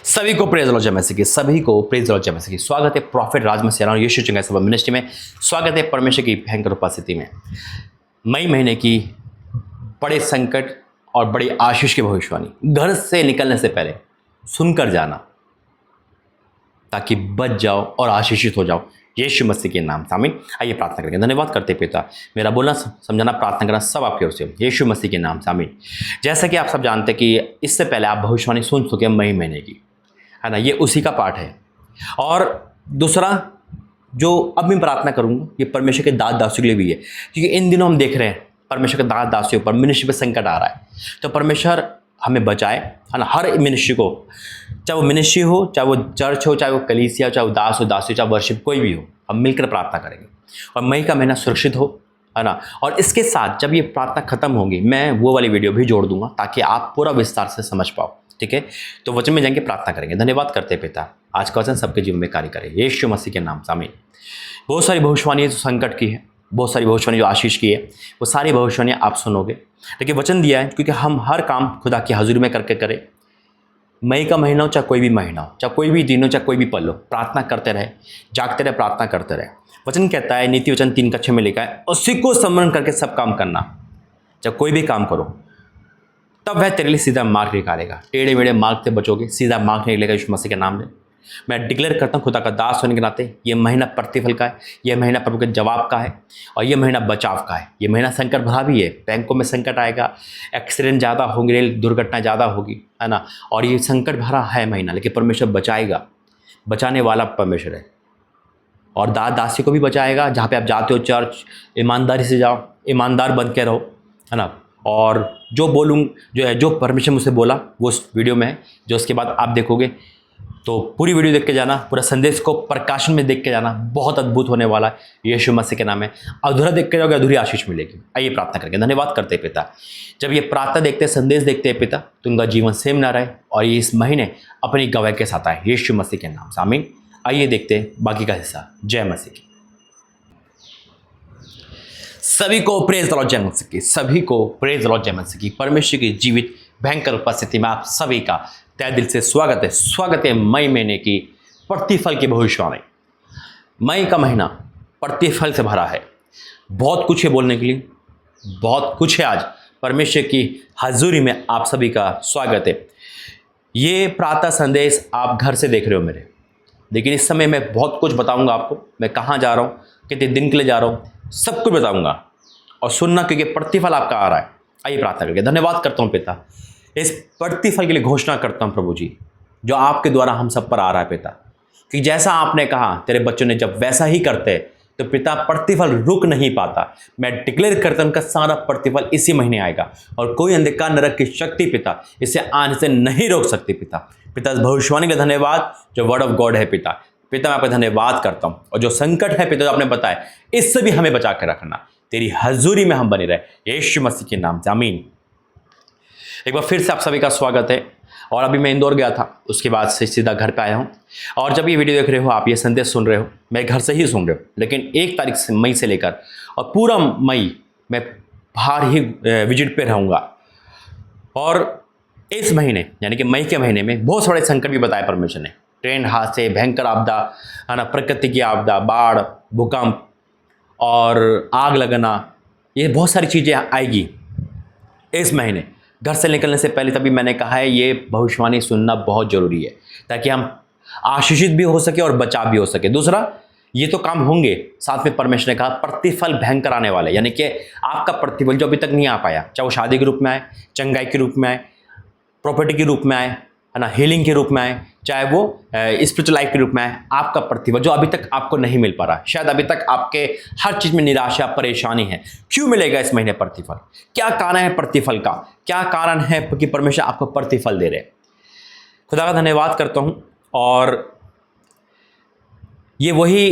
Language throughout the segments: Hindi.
सभी को प्रेज लॉर्ड जय मसीह की, सभी को प्रेज लॉर्ड जय मसीह की। स्वागत है प्रॉफिट राज में सेना यीशु चंगा सभा मिनिस्ट्री में। स्वागत है परमेश्वर की भयंकर उपस्थिति में। मई महीने की बड़े संकट और बड़ी आशीष की भविष्यवाणी घर से निकलने से पहले सुनकर जाना, ताकि बच जाओ और आशीषित हो जाओ यीशु मसीह के नाम से। आमीन। आइए प्रार्थना करेंगे। धन्यवाद करते पिता, मेरा बोलना समझाना प्रार्थना करना सब आपके ओर से यीशु मसीह के नाम से। आमीन। जैसा कि आप सब जानते हैं कि इससे पहले आप भविष्यवाणी सुन चुके हैं मई महीने की, है ना। ये उसी का पाठ है। और दूसरा जो अब मैं प्रार्थना करूंगा ये परमेश्वर के दास दासियों के लिए भी है, क्योंकि इन दिनों हम देख रहे हैं परमेश्वर के दास दासियों पर मिनिस्ट्री पे संकट आ रहा है। तो परमेश्वर हमें बचाए, है ना। हर मिनिस्ट्री को, चाहे वो मिनिस्ट्री हो, चाहे वो चर्च हो, चाहे वो कलीसिया, चाहे वो दास हो, दासी, चाहे वर्शिप, कोई भी हो, हम मिलकर प्रार्थना करेंगे और मई का महीना सुरक्षित हो, है ना। और इसके साथ जब ये प्रार्थना खत्म होगी मैं वो वाली वीडियो भी जोड़ दूंगा ताकि आप पूरा विस्तार से समझ पाओ। ठीक है, तो वचन में जाएंगे, प्रार्थना करेंगे। धन्यवाद करते पिता, आज का वचन सबके जीवन में कार्य करे यीशु मसीह के नाम से। आमीन। बहुत सारी भविष्यवाणी जो संकट की है, बहुत सारी भविष्यवाणी जो आशीष की है, वो सारी भविष्यवाणियाँ आप सुनोगे। लेकिन वचन दिया है क्योंकि हम हर काम खुदा की हजूरी में करके करें। मई का महीना हो, चाहे कोई भी महीना हो, चाहे कोई भी दिन हो, चाहे कोई भी पल हो, प्रार्थना करते रहे, जागते रहे, प्रार्थना करते रहे। वचन कहता है, नीति वचन 3:6 में लिखा है, उसी को स्मरण करके सब काम करना। जब कोई भी काम करो तब वह तेरे लिए सीधा मार्ग निकालेगा। टेढ़े मेढ़े मार्ग से बचोगे, सीधा मार्ग निकलेगा यीशु मसीह के नाम में। मैं डिक्लेयर करता हूँ खुदा का दास होने के नाते, ये महीना प्रतिफल का है, ये महीना प्रभु के जवाब का है, और ये महीना बचाव का है। ये महीना संकट भरा भी है, बैंकों में संकट आएगा, एक्सीडेंट ज़्यादा होंगे, रेल दुर्घटना ज़्यादा होगी, है ना। और ये संकट भरा है महीना, लेकिन परमेश्वर बचाएगा, बचाने वाला परमेश्वर है। और दास दासी को भी बचाएगा। जहाँ पे आप जाते हो चर्च, ईमानदारी से जाओ, ईमानदार बन के रहो, है ना। और जो बोलूँ, जो है, जो परमेश्वर मुझसे बोला वो उस वीडियो में है, जो उसके बाद आप देखोगे तो पूरी वीडियो देख के जाना, पूरा संदेश को प्रकाशन में देख के जाना, बहुत अद्भुत होने वाला है यीशु मसीह के नाम में। अधूरा देख के जाओगे, अधूरी आशीष मिलेगी। आइए प्रार्थना करके धन्यवाद करते हैं पिता, जब ये प्रार्थना देखते, संदेश देखते हैं पिता, तो उनका जीवन सेम ना रहे और ये इस महीने अपनी गवाही के साथ आए यीशु मसीह के नाम से। आमीन। आइए देखते हैं बाकी का हिस्सा। जय मसीह की। सभी को प्रेज लॉर्ड जय मसीह की, सभी को प्रेज लॉर्ड जय मसीह की। परमेश्वर की जीवित भयंकर उपस्थिति में आप सभी का तहे दिल से स्वागत है। स्वागत है मई महीने की प्रतिफल की भविष्यवाणी। मई का महीना प्रतिफल से भरा है। बहुत कुछ है बोलने के लिए, बहुत कुछ है। आज परमेश्वर की हजूरी में आप सभी का स्वागत है। ये प्रातः संदेश आप घर से देख रहे हो मेरे, लेकिन इस समय मैं बहुत कुछ बताऊंगा आपको। मैं कहाँ जा रहा हूँ, कितने दिन के लिए जा रहा हूँ, सब कुछ बताऊंगा। और सुनना, क्योंकि प्रतिफल आपका आ रहा है। आइए प्रार्थना करके धन्यवाद करता हूँ पिता, इस प्रतिफल के लिए घोषणा करता हूँ प्रभु जी, जो आपके द्वारा हम सब पर आ रहा है पिता। कि जैसा आपने कहा तेरे बच्चों ने जब वैसा ही करते तो पिता प्रतिफल रुक नहीं पाता। मैं डिक्लेयर करता हूं उनका सारा प्रतिफल इसी महीने आएगा, और कोई अंधकार नरक की शक्ति पिता इसे आने से नहीं रोक सकती पिता। पिता इस भविष्यवाणी का धन्यवाद जो वर्ड ऑफ गॉड है पिता। पिता मैं आपका धन्यवाद करता हूँ, और जो संकट है पिता जो आपने बताया, इससे भी हमें बचा कर रखना। तेरी हजूरी में हम बने रहे यीशु मसीह के नाम से। आमीन। एक बार फिर से आप सभी का स्वागत है। और अभी मैं इंदौर गया था, उसके बाद से सीधा घर पे आया हूँ। और जब ये वीडियो देख रहे हो, आप ये संदेश सुन रहे हो, मैं घर से ही सुन रहे हो, लेकिन 1 तारीख से मई से लेकर और पूरा मई मैं बाहर ही विजिट पे रहूँगा। और इस महीने यानी कि मई के महीने में बहुत सारे संकट भी बताए परमेश्वर ने। ट्रेन हादसे, भयंकर आपदा, है ना, प्रकृति की आपदा, बाढ़, भूकंप और आग लगना, ये बहुत सारी चीज़ें आएगी इस महीने घर से निकलने से पहले। तभी मैंने कहा है ये भविष्यवाणी सुनना बहुत ज़रूरी है, ताकि हम आशीषित भी हो सके और बचाव भी हो सके। दूसरा, ये तो काम होंगे, साथ में परमेश्वर ने कहा प्रतिफल भयंकर आने वाले, यानी कि आपका प्रतिफल जो अभी तक नहीं आ पाया, चाहे वो शादी के रूप में आए, चंगाई के रूप में आए, प्रॉपर्टी के रूप में आए, है ना, हीलिंग के रूप में आए, चाहे वो स्पिरिचुअल लाइफ के रूप में आए, आपका प्रतिफल जो अभी तक आपको नहीं मिल पा रहा, शायद अभी तक आपके हर चीज़ में निराशा, परेशानी है, क्यों मिलेगा इस महीने प्रतिफल? क्या कारण है प्रतिफल का? क्या कारण है कि परमेश्वर आपको प्रतिफल दे रहे? खुदा का धन्यवाद करता हूँ। और ये वही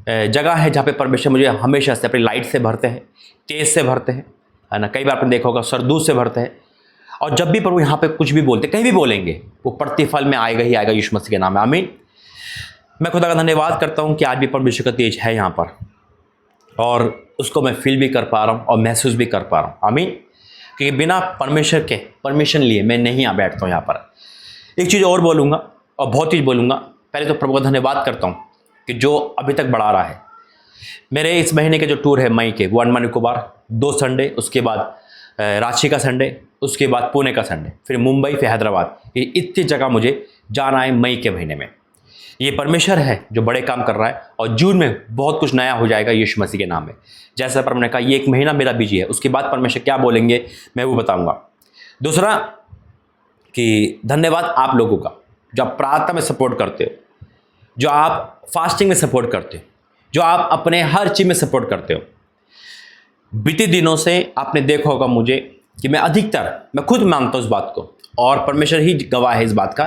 जगह है जहाँ पे परमेश्वर मुझे हमेशा से अपनी लाइट से भरते हैं, तेज से भरते हैं, है ना। कई बार आपने देखा होगा सरदूत से भरते हैं। और जब भी प्रभु यहाँ पे कुछ भी बोलते, कहीं भी बोलेंगे, वो प्रतिफल में आएगा ही आएगा यीशु मसीह के नाम में। आमीन। मैं खुदा का धन्यवाद करता हूँ कि आज भी परमेश्वर का तेज है यहाँ पर, और उसको मैं फील भी कर पा रहा हूँ और महसूस भी कर पा रहा हूँ। आमीन। क्योंकि बिना परमेश्वर के परमिशन लिए मैं नहीं बैठता हूँ यहाँ पर। एक चीज़ और बोलूँगा और बहुत चीज़ बोलूँगा। पहले तो प्रभु का धन्यवाद करता हूँ कि जो अभी तक बढ़ा रहा है। मेरे इस महीने के जो टूर है मई के, वो अंडमान निकोबार 2 संडे, उसके बाद रांची का संडे, उसके बाद पुणे का संडे, फिर मुंबई, फिर हैदराबाद। ये इतनी जगह मुझे जाना है मई के महीने में। ये परमेश्वर है जो बड़े काम कर रहा है और जून में बहुत कुछ नया हो जाएगा यीशु मसीह के नाम में। जैसा परमेश्वर ने कहा ये एक महीना मेरा बिजी है, उसके बाद परमेश्वर क्या बोलेंगे मैं वो बताऊंगा। दूसरा कि धन्यवाद आप लोगों का जो आप प्रार्थना में सपोर्ट करते हो, जो आप फास्टिंग में सपोर्ट करते हो, जो आप अपने हर चीज़ में सपोर्ट करते हो। बीते दिनों से आपने देखा होगा मुझे कि मैं खुद मानता हूँ इस बात को और परमेश्वर ही गवाह है इस बात का।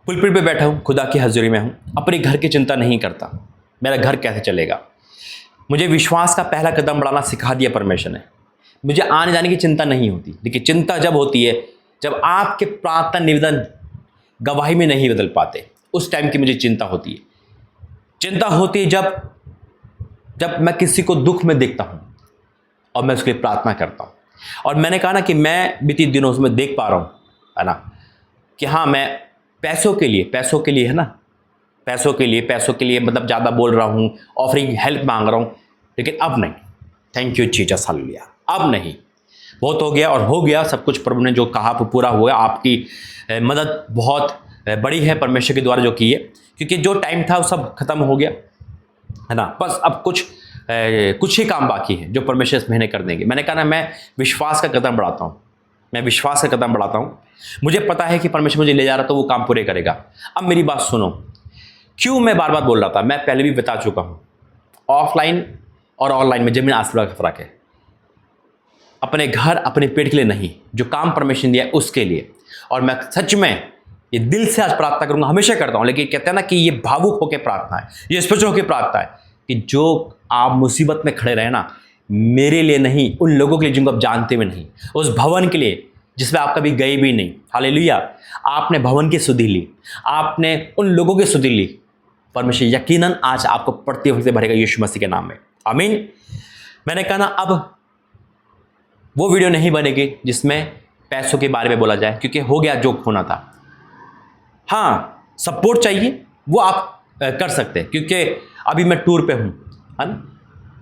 पुलपिट पे बैठा हूँ, खुदा की हजूरी में हूँ, अपने घर की चिंता नहीं करता मेरा घर कैसे चलेगा। मुझे विश्वास का पहला कदम बढ़ाना सिखा दिया परमेश्वर ने। मुझे आने जाने की चिंता नहीं होती, लेकिन चिंता जब होती है जब आपके प्रार्थना निवेदन गवाही में नहीं बदल पाते, उस टाइम की मुझे चिंता होती है। चिंता होती है जब मैं किसी को दुख में देखता हूँ और मैं उसके लिए प्रार्थना करता हूँ। और मैंने कहा ना कि मैं बीते दिनों में देख पा रहा हूँ, है ना, कि हाँ मैं पैसों के लिए है ना, पैसों के लिए मतलब ज़्यादा बोल रहा हूँ, ऑफरिंग हेल्प मांग रहा हूँ, लेकिन अब नहीं। Thank you Jesus, hallelujah. अब नहीं, बहुत हो गया और हो गया सब कुछ। प्रभु ने जो कहा वो पूरा हुआ। आपकी मदद बहुत बड़ी है परमेश्वर के द्वारा जो की है, क्योंकि जो टाइम था वो सब खत्म हो गया, है ना। बस अब कुछ ही काम बाकी है जो परमेश्वर इस महीने कर देंगे। मैंने कहा ना मैं विश्वास का कदम बढ़ाता हूँ, मुझे पता है कि परमेश्वर मुझे ले जा रहा तो वो काम पूरे करेगा। अब मेरी बात सुनो, क्यों मैं बार बार बोल रहा था, मैं पहले भी बता चुका हूँ। ऑफलाइन और ऑनलाइन में जमीन आसमान का फर्क है। अपने घर अपने पेट के लिए नहीं, जो काम परमेश्वर ने दिया है उसके लिए। और मैं सच में ये दिल से आज प्रार्थना करूंगा, हमेशा करता हूं, लेकिन कहते हैं ना कि ये भावुक होकर प्रार्थना है, ये स्पष्ट होकर प्रार्थना है कि जो आप मुसीबत में खड़े रहे ना, मेरे लिए नहीं, उन लोगों के लिए जिनको आप जानते भी नहीं, उस भवन के लिए जिसमें आप कभी गए भी नहीं। हालेलुया। आपने भवन की सुधि ली, आपने उन लोगों की सुधि ली, परमेश्वर यकीनन आज आपको प्रतिफल से भरेगा यीशु मसीह के नाम में। आमीन। मैंने कहा ना अब वो वीडियो नहीं बनेगी जिसमें पैसों के बारे में बोला जाए, क्योंकि हो गया जो होना था। हाँ, सपोर्ट चाहिए वो आप कर सकते हैं, क्योंकि अभी मैं टूर पे हूँ, है ना,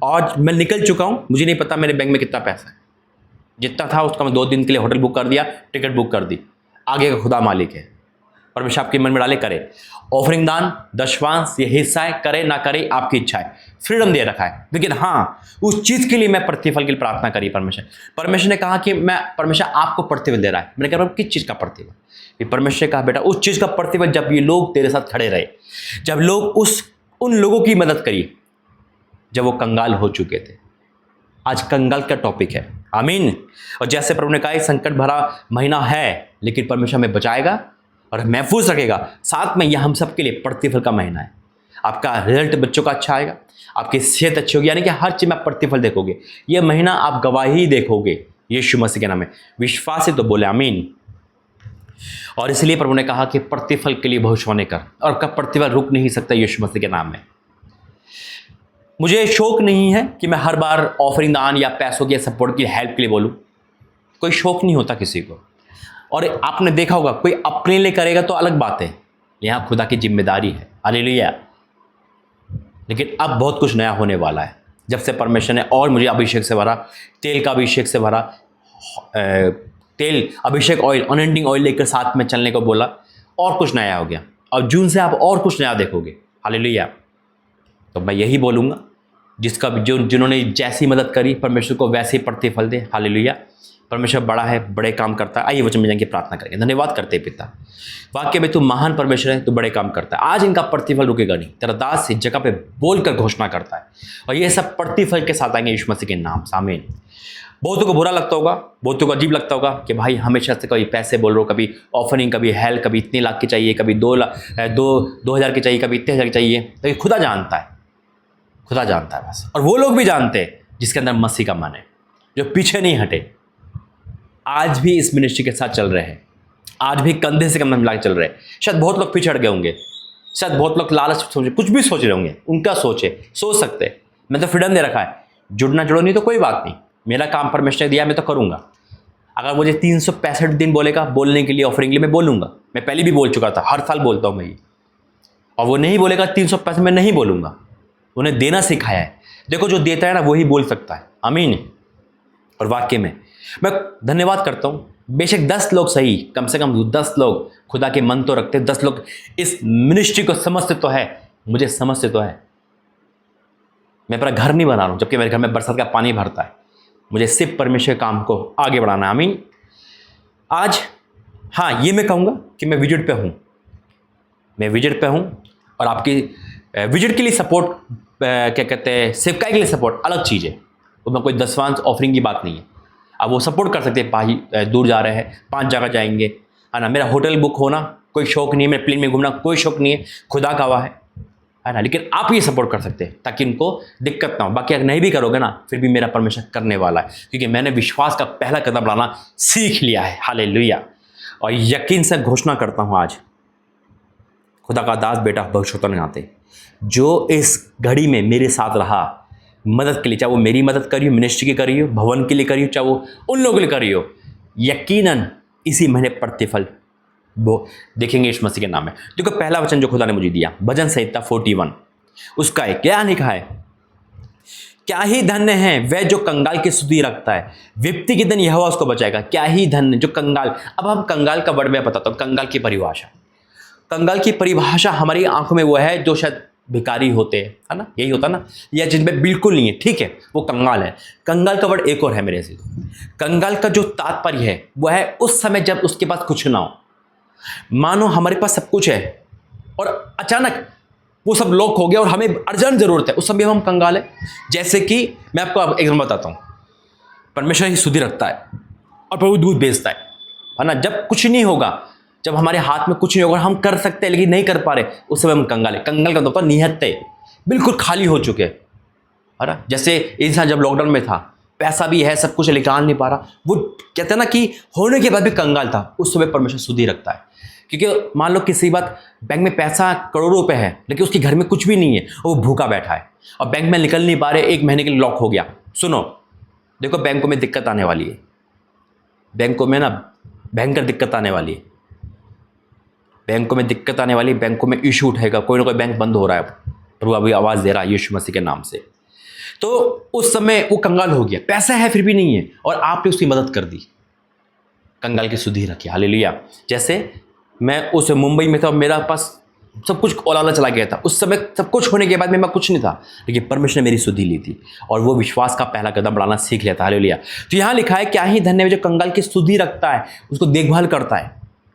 और मैं निकल चुका हूँ। मुझे नहीं पता मेरे बैंक में कितना पैसा है, जितना था उसका मैं 2 दिन के लिए होटल बुक कर दिया, टिकट बुक कर दी। आगे का खुदा मालिक है। परमेश्वर आपके मन में डाले, करे ऑफरिंग दान, दशवांश, ये हिस्सा है, करे ना करे आपकी इच्छा है, फ्रीडम दे रखा है। लेकिन हाँ, उस चीज़ के लिए मैं प्रतिफल के लिए प्रार्थना करी। परमेश्वर ने कहा कि परमेश्वर आपको प्रतिफल दे रहा है। मैंने कहा किस चीज़ का प्रतिफल? परमेश्वर ने कहा बेटा उस चीज़ का प्रतिफल जब ये लोग तेरे साथ खड़े रहे, जब लोग उन लोगों की मदद करी जब वो कंगाल हो चुके थे। आज कंगाल का टॉपिक है। आमीन। और जैसे प्रभु ने कहा संकट भरा महीना है, लेकिन परमेश्वर हमें बचाएगा और महफूज रखेगा। साथ में यह हम सबके लिए प्रतिफल का महीना है। आपका रिजल्ट बच्चों का अच्छा आएगा, आपकी सेहत अच्छी होगी, यानी कि हर चीज़ में आप प्रतिफल देखोगे। यह महीना आप गवाही देखोगे यीशु मसीह के नाम में। विश्वास है तो बोले आमीन। और इसलिए प्रभु ने कहा कि प्रतिफल के लिए भविष्यवाणी कर, और का प्रतिफल रुक नहीं सकता यीशु मसीह के नाम में। मुझे शौक नहीं है कि मैं हर बार ऑफरिंग दान या पैसों की सपोर्ट की हेल्प के लिए बोलूं। कोई शौक नहीं होता किसी को। और आपने देखा होगा कोई अपने लिए करेगा तो अलग बात है, यहाँ खुदा की जिम्मेदारी है। हालेलुया। लेकिन अब बहुत कुछ नया होने वाला है जब से परमेश्वर ने और मुझे अभिषेक से भरा, तेल का अभिषेक से भरा, तेल अभिषेक ऑयल, अनएंडिंग ऑयल लेकर साथ में चलने को बोला, और कुछ नया हो गया। और जून से आप और कुछ नया देखोगे। हालेलुया। तो मैं यही बोलूँगा, जिन्होंने जैसी मदद करी परमेश्वर को वैसे ही प्रतिफल दे। हालेलुया। परमेश्वर बड़ा है, बड़े काम करता है। आइए वचन में जाके प्रार्थना करेंगे। धन्यवाद करते पिता, वाक्य में तू महान परमेश्वर है, तू बड़े काम करता है। आज इनका प्रतिफल रुकेगा नहीं। तेरा दास इस जगह पे बोलकर घोषणा करता है, और ये सब प्रतिफल के साथ आएंगे यीशु मसीह के नाम से। आमीन। बहुतों को बुरा लगता होगा, बहुतों को अजीब लगता होगा कि भाई हमेशा से कभी पैसे बोल रहे हो, कभी ऑफरिंग, कभी हेल्प, कभी इतने लाख की चाहिए, कभी 2,000 की चाहिए, कभी इतने हज़ार की चाहिए। तो खुदा जानता है, खुदा जानता है बस। और वो लोग भी जानते हैं जिसके अंदर मसीह का मन है, जो पीछे नहीं हटे, आज भी इस मिनिस्ट्री के साथ चल रहे हैं, आज भी कंधे से कंधा मिला के चल रहे हैं। शायद बहुत लोग पीछे हट गए होंगे, शायद बहुत लोग लालच सोचे, कुछ भी सोच रहे होंगे, उनका सोच सकते हैं। मैं तो फ्रीडम दे रखा है, जुड़ना जुड़ो नहीं तो कोई बात नहीं, मेरा काम परमेश्वर ने दिया, मैं तो करूँगा। अगर मुझे 365 दिन बोलेगा बोलने के लिए, ऑफरिंग के लिए, मैं बोलूँगा। मैं पहले भी बोल चुका था, हर साल बोलता हूँ मैं ये। और वो नहीं बोलेगा 365, मैं नहीं बोलूँगा। उन्हें देना सिखाया है। देखो जो देता है ना वही बोल सकता है। आमीन। और वाक्य में मैं धन्यवाद करता हूँ। बेशक 10 लोग सही, कम से कम 10 लोग खुदा के मन तो रखते, 10 लोग इस मिनिस्ट्री को समझते तो है, मुझे समझते तो है। मैं अपना घर नहीं बना रहा हूँ, जबकि मेरे घर में बरसात का पानी भरता है। मुझे सिर्फ परमेश्वर के काम को आगे बढ़ाना है। आमीन। आज हाँ, ये मैं कहूँगा कि मैं विजिट पे हूँ, मैं विजिट पे हूँ। और आपकी विजिट के लिए सपोर्ट, क्या कहते हैं, सेवकाई के लिए सपोर्ट अलग चीज़ है। उसमें कोई दसवांश ऑफरिंग की बात नहीं है। अब वो सपोर्ट कर सकते हैं, भाई दूर जा रहे हैं, 5 जगह जाएंगे, है ना। मेरा होटल बुक होना कोई शौक नहीं है, मेरे प्लेन में घूमना कोई शौक नहीं है, खुदा का हुआ है ना। लेकिन आप ये सपोर्ट कर सकते हैं ताकि उनको दिक्कत ना हो। बाकी अगर नहीं भी करोगे ना, फिर भी मेरा परमेश्वर करने वाला है, क्योंकि मैंने विश्वास का पहला कदम बढ़ाना सीख लिया है। हालेलुया। और यकीन से घोषणा करता हूँ, आज खुदा का दास बेटा भविष्यवक्ता नाते जो इस घड़ी में मेरे साथ रहा मदद के लिए, चाहे वो मेरी मदद करी हो, मिनिस्ट्री की करी हो, भवन के लिए करी हो, चाहे वो उन लोगों के लिए करी हो, यकीनन इसी महीने प्रतिफल वो देखेंगे यीशु मसीह के नाम में। देखो पहला वचन जो खुदा ने मुझे दिया, भजन संहिता 41, उसका है क्या लिखा है, क्या ही धन्य है वह जो कंगाल की स्तुति रखता है, विपत्ति के दिन यहोवा उसको बचाएगा। क्या ही धन्य जो कंगाल। अब हम कंगाल का वर्ड मैं बताता हूँ, कंगाल की परिभाषा। कंगाल की परिभाषा हमारी आंखों में वो है जो शायद भिखारी होते हैं, है ना, यही होता ना, या जिनमें बिल्कुल नहीं है, ठीक है, वो कंगाल है। कंगाल का वर्ड एक और है मेरे से। कंगाल का जो तात्पर्य है वो है उस समय जब उसके पास कुछ ना हो। मानो हमारे पास सब कुछ है और अचानक वो सब लॉक हो गया और हमें अर्जेंट जरूरत है, उस समय हम कंगाल है। जैसे कि मैं आपको अब एक बताता हूँ, परमेश्वर ही सुधि रखता है और प्रभु दूध बेचता है ना। जब कुछ नहीं होगा, जब हमारे हाथ में कुछ नहीं होगा, हम कर सकते हैं लेकिन नहीं कर पा रहे, उस समय हम कंगाल है। कंगाल का मतलब निहत्ते, बिल्कुल खाली हो चुके, है ना। जैसे इंसान जब लॉकडाउन में था, पैसा भी है, सब कुछ निकाल नहीं पा रहा, वो कहते हैं ना कि होने के बाद भी कंगाल था, उस समय परमेश्वर सुधि रखता है। क्योंकि मान लो किसी बात बैंक में पैसा करोड़ों रुपए है लेकिन उसके घर में कुछ भी नहीं है और वो भूखा बैठा है और बैंक में निकल नहीं पा रहे, 1 महीने के लिए लॉक हो गया। सुनो, देखो बैंकों में दिक्कत आने वाली है, बैंकों में ना भयंकर दिक्कत आने वाली है, बैंकों में दिक्कत आने वाली है, बैंकों में इशू उठेगा, कोई ना कोई बैंक बंद हो रहा है। प्रभु अभी आवाज़ दे रहा है यीशु मसीह के नाम से। तो उस समय वो कंगाल हो गया, पैसा है फिर भी नहीं है, और आपने उसकी मदद कर दी, कंगाल की सुधि रखी। हालेलुया। जैसे मैं उस मुंबई में था, मेरा पास सब कुछ ओलाला चला गया था, उस समय सब कुछ होने के बाद में मैं कुछ नहीं था, लेकिन परमेश्वर ने मेरी सुधि ली थी और वो विश्वास का पहला कदम बढ़ाना सीख लिया था। हालेलुया। तो यहाँ लिखा है, क्या ही धन्य है जो कंगाल की सुधि रखता है, उसको देखभाल करता है।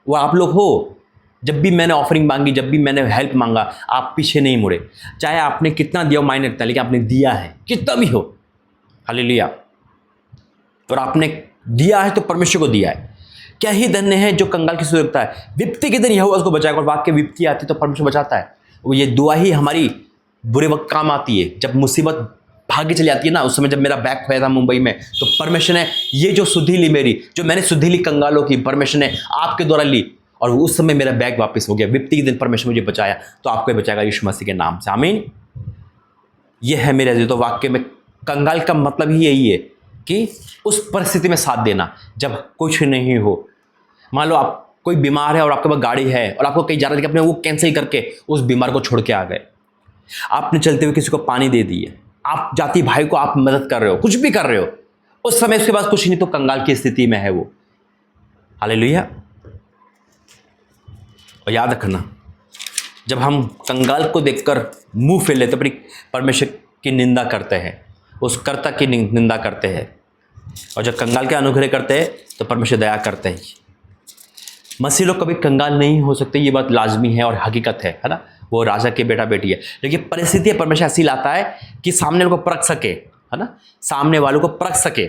वो आप लोग हो। जब भी मैंने ऑफरिंग मांगी, जब भी मैंने हेल्प मांगा, आप पीछे नहीं मुड़े। चाहे आपने कितना दिया मायने रखता है, लेकिन आपने दिया है, कितना भी हो। हालेलुया। और आपने दिया है तो परमेश्वर को दिया है। क्या ही धन्य है जो कंगाल की सुधि रखता है, विपत्ति के दिन यहोवा उसको बचाएगा। और वाक्य विपत्ति आती तो परमेश्वर बचाता है। वो ये दुआ ही हमारी बुरे वक्त काम आती है, जब मुसीबत भागे चली आती है ना। उस समय जब मेरा बैग खोया था मुंबई में, तो परमेश्वर ने ये जो सुधि ली मेरी, जो मैंने सुधि ली कंगालों की, परमेश्वर ने आपके द्वारा ली, और उस समय मेरा बैग वापस हो गया। विपत्ति के दिन परमेश्वर मुझे बचाया, तो आपको बचाएगा यीशु मसीह के नाम से। आमीन। ये है मेरे तो वाक्य में कंगाल का मतलब ही यही है कि उस परिस्थिति में साथ देना जब कुछ नहीं हो। मान लो आप कोई बीमार है और आपके पास गाड़ी है और आपको कहीं जाना है, अपने वो कैंसिल करके उस बीमार को छोड़ के आ गए। आपने चलते हुए किसी को पानी दे दिए, आप जाति भाई को आप मदद कर रहे हो, कुछ भी कर रहे हो, उस समय उसके पास कुछ नहीं, तो कंगाल की स्थिति में है वो। हालेलुया। और याद रखना, जब हम कंगाल को देखकर मुंह फेर लेते, अपनी परमेश्वर की निंदा करते हैं, उस कर्ता की निंदा करते हैं, और जब कंगाल के अनुग्रह करते हैं तो परमेश्वर दया करते हैं। मसीह लोग कभी कंगाल नहीं हो सकते, ये बात लाजमी है और हकीकत है ना। वो राजा के बेटा बेटी है, लेकिन परिस्थिति परमेश्वर ऐसी लाता है कि सामने वालों को परख सके, है ना, सामने वालों को परख सके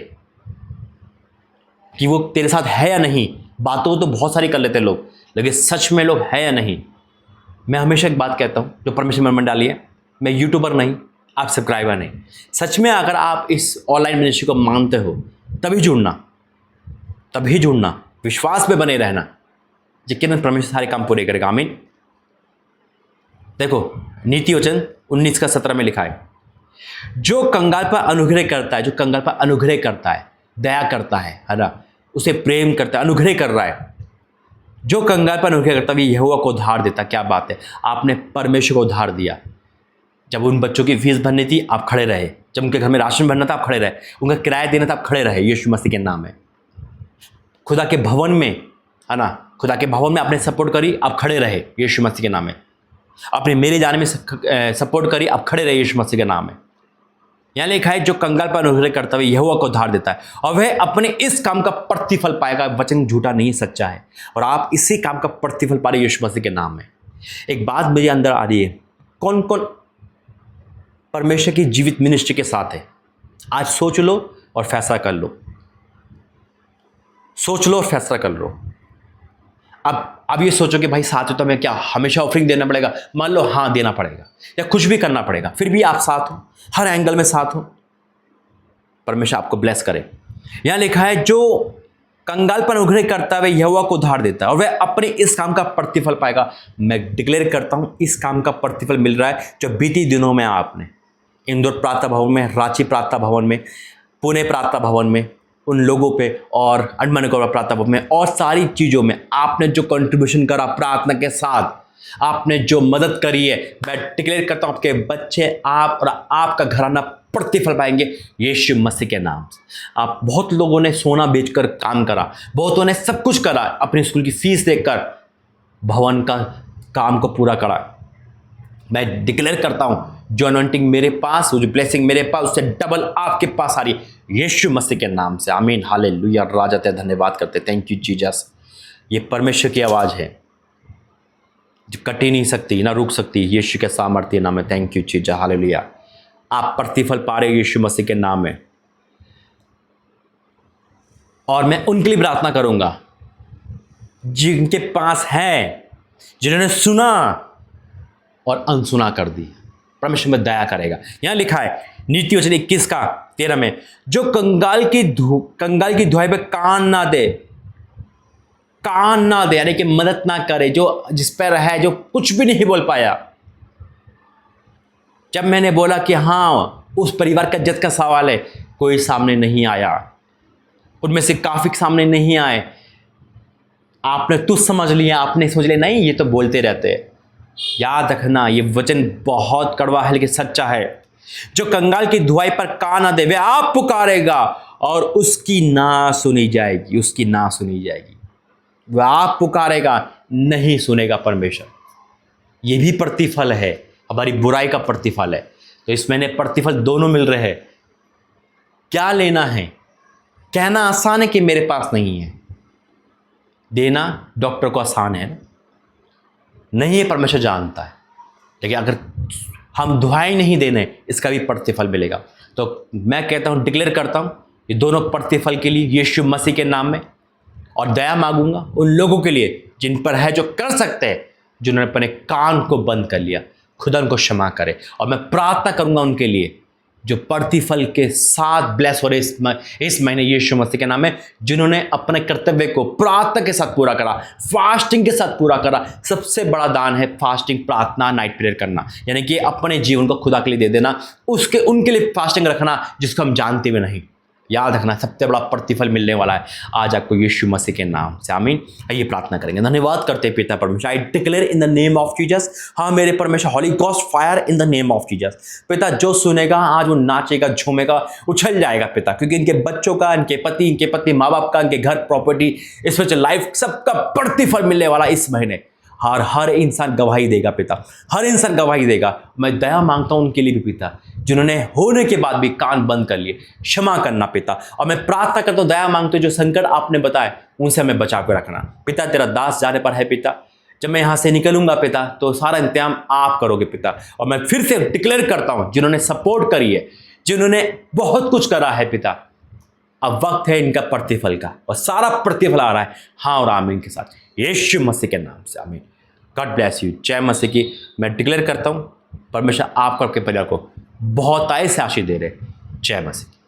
कि वो तेरे साथ है या नहीं। बातों तो बहुत सारी कर लेते हैं लोग, लेकिन सच में लोग है या नहीं। मैं हमेशा एक बात कहता हूँ, जो परमेश्वर मन में डाली है, मैं यूट्यूबर नहीं, आप सब्सक्राइबर नहीं। सच में अगर आप इस ऑनलाइन मिनिस्ट्री को मानते हो, तभी जुड़ना, विश्वास में बने रहना, यकीनन परमेश्वर सारे काम पूरे करेगा। आमीन। देखो नीति वचन 19:17 में लिखा है, जो कंगाल पर अनुग्रह करता है, जो कंगाल पर अनुग्रह करता है, दया करता है ना, उसे प्रेम करता है, अनुग्रह कर रहा है। जो कंगाल पर अनुग्रह करता है यहोवा को उधार देता। क्या बात है, आपने परमेश्वर को उधार दिया। जब उन बच्चों की फीस भरनी थी आप खड़े रहे, जब उनके घर में राशन भरना था आप खड़े रहे, उनका किराया देना था आप खड़े रहे। यीशु मसीह के नाम है। खुदा के भवन में, है ना, खुदा के भवन में आपने सपोर्ट करी, आप खड़े रहे, यीशु मसीह के नाम है। आपने मेरे जाने में सपोर्ट करी, आप खड़े रहे, यीशु मसीह के नाम है। यहाँ लिखा है जो कंगाल पर अनुग्रह करता है यहोवा को उधार देता है और वह अपने इस काम का प्रतिफल पाएगा। वचन झूठा नहीं, सच्चा है, और आप इसी काम का प्रतिफल पा रहे यीशु मसीह के नाम में। एक बात मेरे अंदर आ रही है, कौन कौन परमेश्वर की जीवित मिनिस्ट्री के साथ है? आज सोच लो और फैसला कर लो। सोच लो और फैसला कर लो। अब ये सोचो कि भाई साथ हो तो हमें क्या हमेशा ऑफरिंग देना पड़ेगा? मान लो हाँ देना पड़ेगा या कुछ भी करना पड़ेगा, फिर भी आप साथ हो, हर एंगल में साथ हो। परमेश्वर आपको ब्लेस करे। यहां लिखा है जो कंगाल पर अनुग्रह करता है वह यहोवा को उधार देता है और वह अपने इस काम का प्रतिफल पाएगा। मैं डिक्लेयर करता हूं इस काम का प्रतिफल मिल रहा है जो बीती दिनों में आपने इंदौर प्रार्थना भवन में, रांची प्रार्थना भवन में, पुणे प्रार्थना भवन में, उन लोगों पे और अंडमान निकोबार प्रार्थना भवन में और सारी चीज़ों में आपने जो कंट्रीब्यूशन करा प्रार्थना के साथ, आपने जो मदद करी है, मैं डिक्लेयर करता हूं आपके बच्चे, आप और आपका घराना प्रतिफल पाएंगे यीशु मसीह के नाम से। आप बहुत लोगों ने सोना बेचकर काम करा, बहुतों ने सब कुछ करा, अपनी स्कूल की फीस देकर भवन का काम को पूरा करा। मैं डिक्लेयर करता हूं जो अनॉइंटिंग मेरे पास, जो ब्लेसिंग मेरे पास, उससे डबल आपके पास आ रही यीशु मसीह के नाम से। आमीन, हालेलुया। राजा तेरा धन्यवाद करते, थैंक यू जीसस। ये परमेश्वर की आवाज़ है जो कट ही नहीं सकती, ना रुक सकती। यीशु के सामर्थ्य नाम में, थैंक यू जीसस, हालेलुया। आप प्रतिफल पा रहे यीशु मसीह के नाम में। और मैं उनके लिए प्रार्थना करूंगा जिनके पास है, जिन्होंने सुना और अनसुना कर दी। परमेश्वर में दया करेगा। यहां लिखा है नीति वचन 21 का 13 में, जो कंगाल की दुहाई पे कान ना दे, यानी कि मदद ना करे, जो जिस पर है, जो कुछ भी नहीं बोल पाया। जब मैंने बोला कि हाँ उस परिवार का इज्जत का सवाल है, कोई सामने नहीं आया, उनमें से काफी सामने नहीं आए। आपने तुझ समझ लिया, आपने सोच लिया नहीं ये तो बोलते रहते हैं। याद रखना ये वचन बहुत कड़वा है लेकिन सच्चा है। जो कंगाल की दुहाई पर कान ना दे वह आप पुकारेगा और उसकी ना सुनी जाएगी, उसकी ना सुनी जाएगी। वह आप पुकारेगा, नहीं सुनेगा परमेश्वर। ये भी प्रतिफल है, हमारी बुराई का प्रतिफल है। तो इस महीने प्रतिफल दोनों मिल रहे हैं। क्या लेना है? कहना आसान है कि मेरे पास नहीं है, देना डॉक्टर को आसान है, नहीं है, परमेश्वर जानता है। लेकिन अगर हम दुहाई नहीं देने, इसका भी प्रतिफल मिलेगा। तो मैं कहता हूं, डिक्लेयर करता हूं ये दोनों प्रतिफल के लिए यीशु मसीह के नाम में, और दया मांगूंगा उन लोगों के लिए जिन पर है, जो कर सकते हैं, जिन्होंने अपने कान को बंद कर लिया। खुदा उनको क्षमा करे। और मैं प्रार्थना करूंगा उनके लिए जो प्रतिफल के साथ ब्लेस हो रहे इस महीने यीशु मसीह के नाम में, जिन्होंने अपने कर्तव्य को प्रार्थना के साथ पूरा करा, फास्टिंग के साथ पूरा करा। सबसे बड़ा दान है फास्टिंग, प्रार्थना, नाइट प्रेयर करना, यानी कि अपने जीवन को खुदा के लिए दे देना, उनके लिए फास्टिंग रखना जिसको हम जानते भी नहीं। याद रखना सबसे बड़ा प्रतिफल मिलने वाला है आज आपको यीशु मसीह के नाम से। आमीन। आइए प्रार्थना करेंगे। धन्यवाद करते हैं पिता परमेश्वर। I declare in the name of Jesus, हाँ मेरे परमेश्वर, holy ghost fire in the name of Jesus. पिता जो सुनेगा आज वो नाचेगा, झूमेगा, उछल जाएगा पिता, क्योंकि इनके बच्चों का, इनके पति माँ बाप का, इनके घर प्रॉपर्टी, इस वजह लाइफ सबका प्रतिफल मिलने वाला इस महीने। हर इंसान गवाही देगा पिता, हर इंसान गवाही देगा। मैं दया मांगता हूं उनके लिए भी पिता, जिन्होंने होने के बाद भी कान बंद कर लिए। क्षमा करना पिता। और मैं प्रार्थना करता हूं, दया मांगता हूं जो संकट आपने बताए उनसे हमें बचा के रखना पिता। तेरा दास जाने पर है पिता, जब मैं यहाँ से निकलूंगा पिता तो सारा इंतजाम आप करोगे पिता। और मैं फिर से डिक्लेयर करता हूँ जिन्होंने सपोर्ट करी है, जिन्होंने बहुत कुछ करा है पिता, अब वक्त है इनका प्रतिफल का, और सारा प्रतिफल आ रहा है हाँ और आमीन के साथ, यीशु मसीह के नाम से। आमीन। God bless you. जय मसीह की। मैं डिक्लेयर करता हूँ परमेश्वर आपको, आपके परिवार को बहुत आय से आशीष दे रहे। जय मसीह।